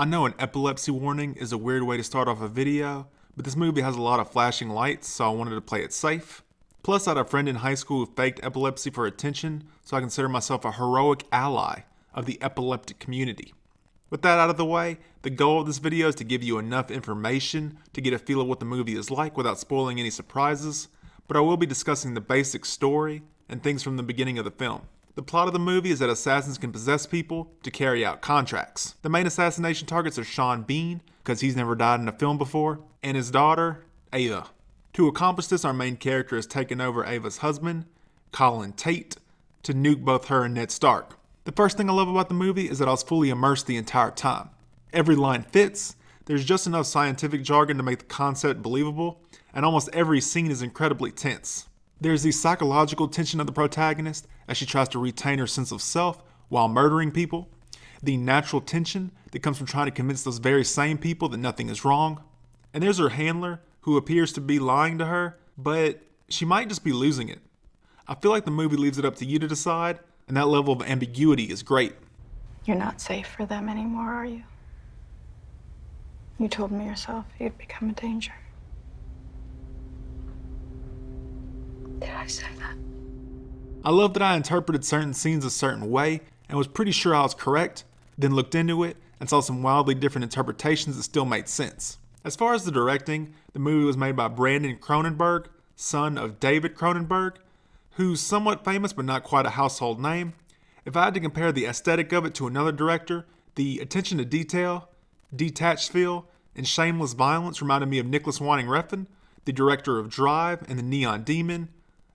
I know an epilepsy warning is a weird way to start off a video, but this movie has a lot of flashing lights, so I wanted to play it safe. Plus, I had a friend in high school who faked epilepsy for attention, so I consider myself a heroic ally of the epileptic community. With that out of the way, the goal of this video is to give you enough information to get a feel of what the movie is like without spoiling any surprises, but I will be discussing the basic story and things from the beginning of the film. The plot of the movie is that assassins can possess people to carry out contracts. The main assassination targets are Sean Bean, because he's never died in a film before, and his daughter, Aava. To accomplish this, our main character has taken over Ava's husband, Colin Tate, to nuke both her and Ned Stark. The first thing I love about the movie is that I was fully immersed the entire time. Every line fits, there's just enough scientific jargon to make the concept believable, and almost every scene is incredibly tense. There's the psychological tension of the protagonist as she tries to retain her sense of self while murdering people, the natural tension that comes from trying to convince those very same people that nothing is wrong, and there's her handler who appears to be lying to her, but she might just be losing it. I feel like the movie leaves it up to you to decide, and that level of ambiguity is great. You're not safe for them anymore, are you? You told me yourself you'd become a danger. Did I say that? I love that I interpreted certain scenes a certain way and was pretty sure I was correct, then looked into it and saw some wildly different interpretations that still made sense. As far as the directing, the movie was made by Brandon Cronenberg, son of David Cronenberg, who's somewhat famous but not quite a household name. If I had to compare the aesthetic of it to another director, the attention to detail, detached feel, and shameless violence reminded me of Nicholas Winding Refn, the director of Drive and The Neon Demon,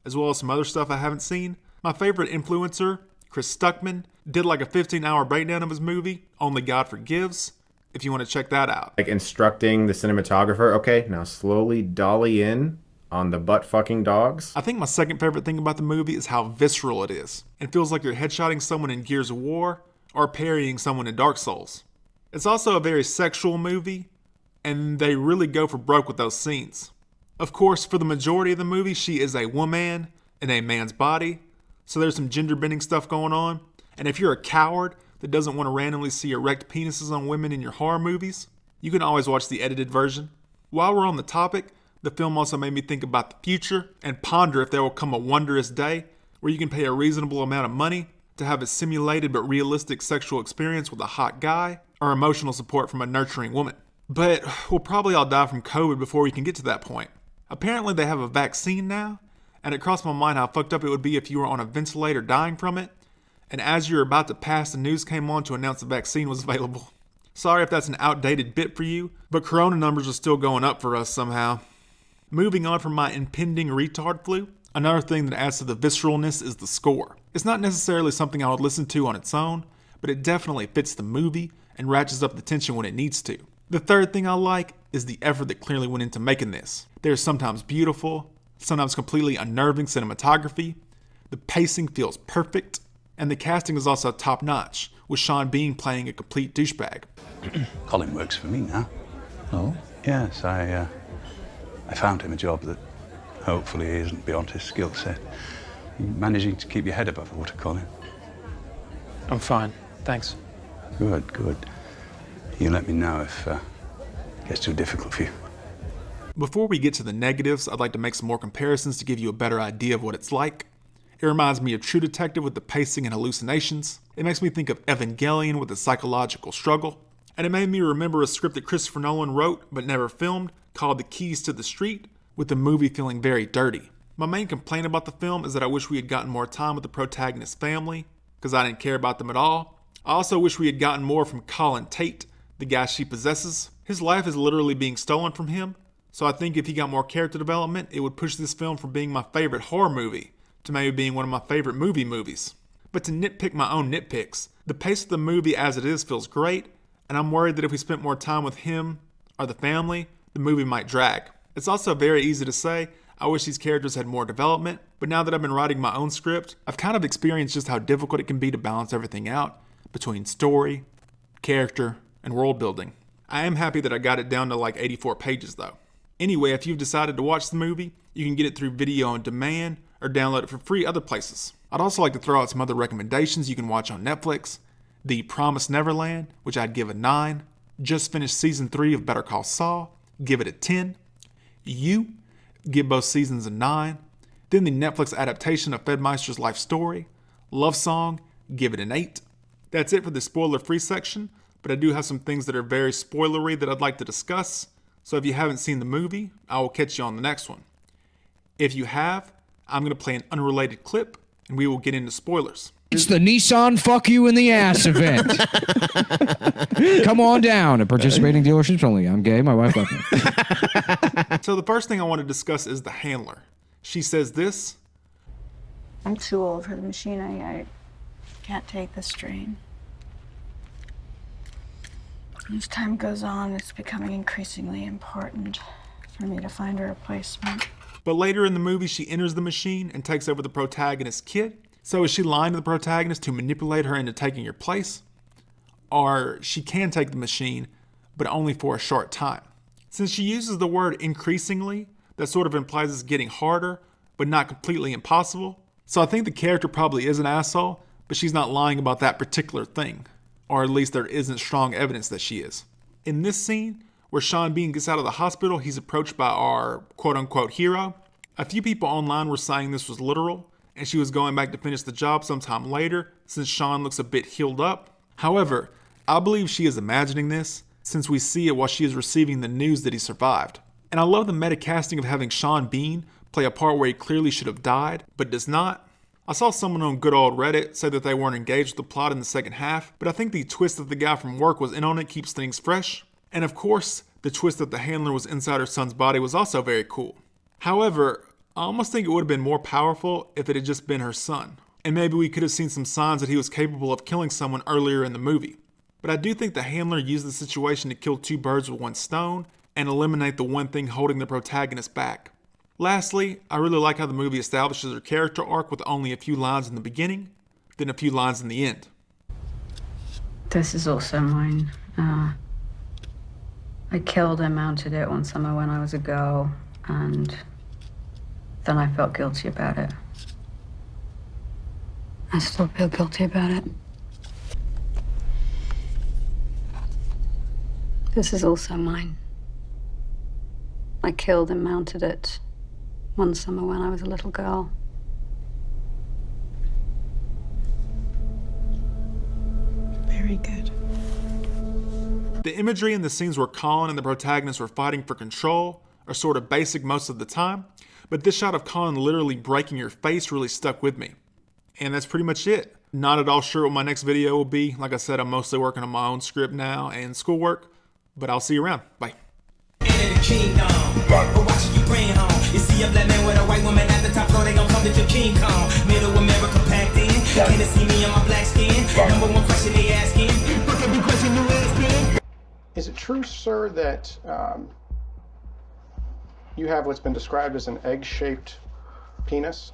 as well as some other stuff I haven't seen. My favorite influencer, Chris Stuckman, did like a 15-hour breakdown of his movie, Only God Forgives, if you want to check that out. Like instructing the cinematographer, okay, now slowly dolly in on the butt-fucking dogs. I think my second favorite thing about the movie is how visceral it is. It feels like you're headshotting someone in Gears of War or parrying someone in Dark Souls. It's also a very sexual movie, and they really go for broke with those scenes. Of course, for the majority of the movie, she is a woman in a man's body, so there's some gender-bending stuff going on. And if you're a coward that doesn't want to randomly see erect penises on women in your horror movies, you can always watch the edited version. While we're on the topic, the film also made me think about the future and ponder if there will come a wondrous day where you can pay a reasonable amount of money to have a simulated but realistic sexual experience with a hot guy or emotional support from a nurturing woman. But we'll probably all die from COVID before we can get to that point. Apparently they have a vaccine now, and it crossed my mind how fucked up it would be if you were on a ventilator dying from it, and as you were about to pass, the news came on to announce the vaccine was available. Sorry if that's an outdated bit for you, but corona numbers are still going up for us somehow. Moving on from my impending retard flu, another thing that adds to the visceralness is the score. It's not necessarily something I would listen to on its own, but it definitely fits the movie and ratchets up the tension when it needs to. The third thing I like is the effort that clearly went into making this. There's sometimes beautiful, sometimes completely unnerving cinematography, the pacing feels perfect, and the casting is also top-notch, with Sean Bean playing a complete douchebag. Colin works for me now. Oh? Yes, I found him a job that hopefully isn't beyond his skill set. You managing to keep your head above water, Colin? I'm fine, thanks. Good, good. You let me know if it gets too difficult for you. Before we get to the negatives, I'd like to make some more comparisons to give you a better idea of what it's like. It reminds me of True Detective with the pacing and hallucinations. It makes me think of Evangelion with the psychological struggle. And it made me remember a script that Christopher Nolan wrote but never filmed called The Keys to the Street, with the movie feeling very dirty. My main complaint about the film is that I wish we had gotten more time with the protagonist's family, because I didn't care about them at all. I also wish we had gotten more from Colin Tate, the guy she possesses. His life is literally being stolen from him, so I think if he got more character development, it would push this film from being my favorite horror movie to maybe being one of my favorite movies. But to nitpick my own nitpicks, the pace of the movie as it is feels great, and I'm worried that if we spent more time with him or the family, the movie might drag. It's also very easy to say, I wish these characters had more development, but now that I've been writing my own script, I've kind of experienced just how difficult it can be to balance everything out between story, character, and world building. I am happy that I got it down to like 84 pages though. Anyway, if you've decided to watch the movie, you can get it through video on demand or download it for free other places. I'd also like to throw out some other recommendations you can watch on Netflix. The Promised Neverland, which I'd give a 9. Just finished season 3 of Better Call Saul, give it a 10. You, give both seasons a 9. Then the Netflix adaptation of Fedmeister's life story, Love Song, give it an 8. That's it for the spoiler-free section, but I do have some things that are very spoilery that I'd like to discuss, so if you haven't seen the movie, I will catch you on the next one. If you have, I'm going to play an unrelated clip, and we will get into spoilers. It's the Nissan Fuck You in the Ass event. Come on down at participating dealerships only. I'm gay, my wife left me. So the first thing I want to discuss is the handler. She says this: I'm too old for the machine. I can't take the strain. As time goes on, it's becoming increasingly important for me to find a replacement. But later in the movie, she enters the machine and takes over the protagonist's kid. So is she lying to the protagonist to manipulate her into taking her place? Or she can take the machine, but only for a short time. Since she uses the word increasingly, that sort of implies it's getting harder, but not completely impossible. So I think the character probably is an asshole, but she's not lying about that particular thing. Or at least there isn't strong evidence that she is. In this scene, where Sean Bean gets out of the hospital, he's approached by our quote-unquote hero. A few people online were saying this was literal, and she was going back to finish the job sometime later, since Sean looks a bit healed up. However, I believe she is imagining this, since we see it while she is receiving the news that he survived. And I love the meta casting of having Sean Bean play a part where he clearly should have died, but does not. I saw someone on good old Reddit say that they weren't engaged with the plot in the second half, but I think the twist that the guy from work was in on it keeps things fresh. And of course, the twist that the handler was inside her son's body was also very cool. However, I almost think it would have been more powerful if it had just been her son. And maybe we could have seen some signs that he was capable of killing someone earlier in the movie. But I do think the handler used the situation to kill 2 birds with 1 stone and eliminate the one thing holding the protagonist back. Lastly, I really like how the movie establishes her character arc with only a few lines in the beginning, then a few lines in the end. This is also mine. I killed and mounted it one summer when I was a girl, and then I felt guilty about it. I still feel guilty about it. This is also mine. I killed and mounted it one summer when I was a little girl. Very good. The imagery in the scenes where Colin and the protagonist were fighting for control are sort of basic most of the time, but this shot of Colin literally breaking your face really stuck with me. And that's pretty much it. Not at all sure what my next video will be. Like I said, I'm mostly working on my own script now and schoolwork, but I'll see you around. Bye. You see a black man with a white woman at the top floor, they gon' come to your King Kong. Middle America packed in. Can't see me in my black skin. Number one question they asking. Is it true, sir, that you have what's been described as an egg-shaped penis?